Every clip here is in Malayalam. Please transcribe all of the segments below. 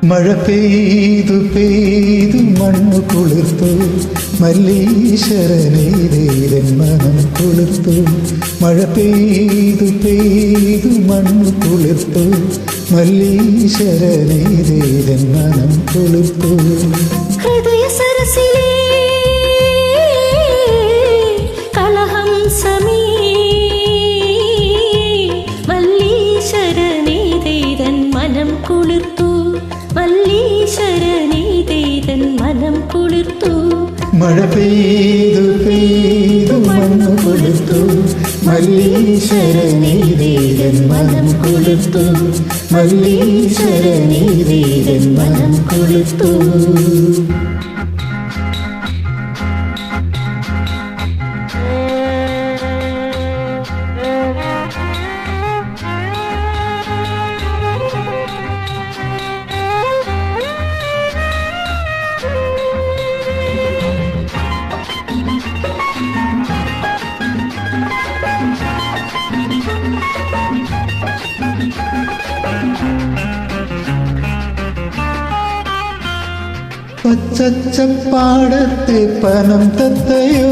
മഴ പെയ്തു പെയ്തു മണ്ണു കുളിർത്തു മല്ലീശ്വരനേതേരൻ മനം കുളിർത്തു. മഴ പെയ്തു പെയ്തു മണ്ണു കുളിർത്തു മല്ലീശ്വരനേതേരൻ മനം കുളിർത്തു. ഹൃദയ സരസിലേ കളഹംസമേ മല്ലീശ്വരനേതേരൻ മനം കുളിർത്തു. മല്ലീശ്വരനേതേരൻ മനം കുളിർത്തു. മഴ പെയ്തു പെയ്തു മണ്ണു കുളിർത്തു മല്ലീശ്വരനേതേരൻ മനം കുളിർത്തു. മല്ലീശ്വരനേതേരൻ മനം കുളിർത്തു. പച്ചച്ചപ്പാടത്തെ പനം തത്തയോ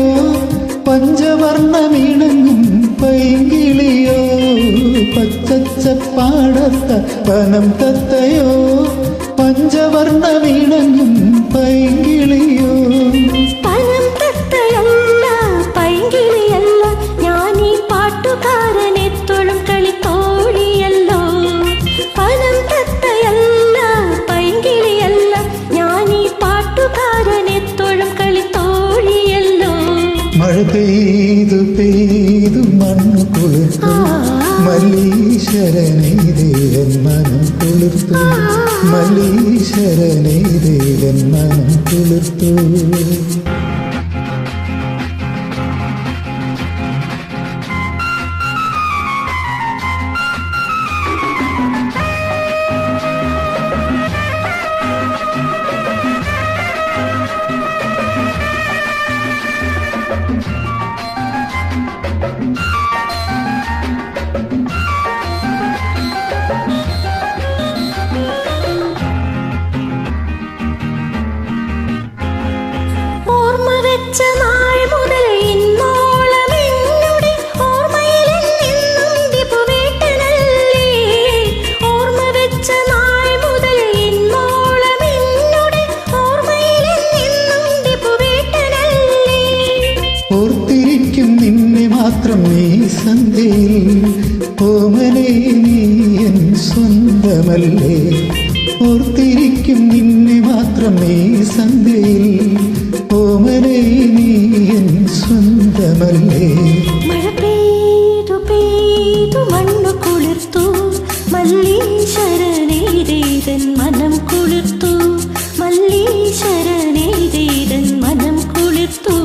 പഞ്ചവർണ്ണമിണങ്ങും പൈങ്കിളിയോ. പച്ചച്ചപ്പാടത്തെ പനം തത്തയോ പഞ്ചവർണ്ണമിണങ്ങും പൈങ്കിളിയോ. പനം തത്തയല്ല പൈങ്കിളിയല്ല ഞാനീ പാട്ടുകാരനെ തൊഴും കളിത്തോഴിയല്ലോ. പനം തത്തയല്ല പൈങ്കിളിയല്ല ഞാനീ പാട്ടുകാരനെ തൊഴും കളിത്തോഴിയല്ലോ. മഴ പെയ്തു പെയ്തു മണ്ണു കുളിർത്തു മല്ലീശ്വരനേതേരൻ മനം കുളിർത്തു. മല്ലീശ്വരനേതേരൻ മനം കുളിർത്തു. നാൾ മുതൽ ഇന്നോളം എന്നുടെ ഓർമ്മയിലെന്നും ദിപുവേട്ടനല്ലേ. ഓർമ്മ വെച്ച നാൾ മുതൽ ഇന്നോളം എന്നുടെ ഓർമ്മയിലെന്നും ദിപുവേട്ടനല്ലേ. ഓർത്തിരിക്കും നിന്നെ മാത്രം നീ സന്ധ്യയിൽ ഓമനേ നീ എൻ സ്വന്തമല്ലേ. ഓർത്തിരിക്കും നിന്നെ മാത്രം നീ സന്ധ്യയിൽ ഓമനേ നീ എൻ സ്വന്തമല്ലേ. മഴ പെയ്തു പെയ്തു മണ്ണു കുളിർത്തു മല്ലീശ്വരനേതേരൻ മനം കുളിർത്തു. മല്ലീശ്വരനേതേരൻ മനം കുളിർത്തു.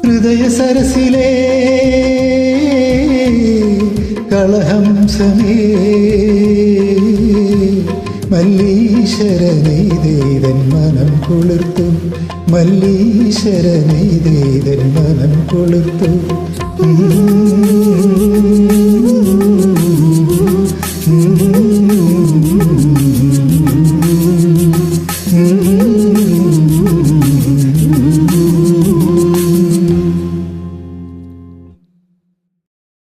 ഹൃദയ സരസിലേ കളഹംസമേ മല്ലീശ്വരനേതേരൻ മനം കുളിർത്തു. മല്ലീശ്വരനേതേരൻ മനം കുളിർത്തു.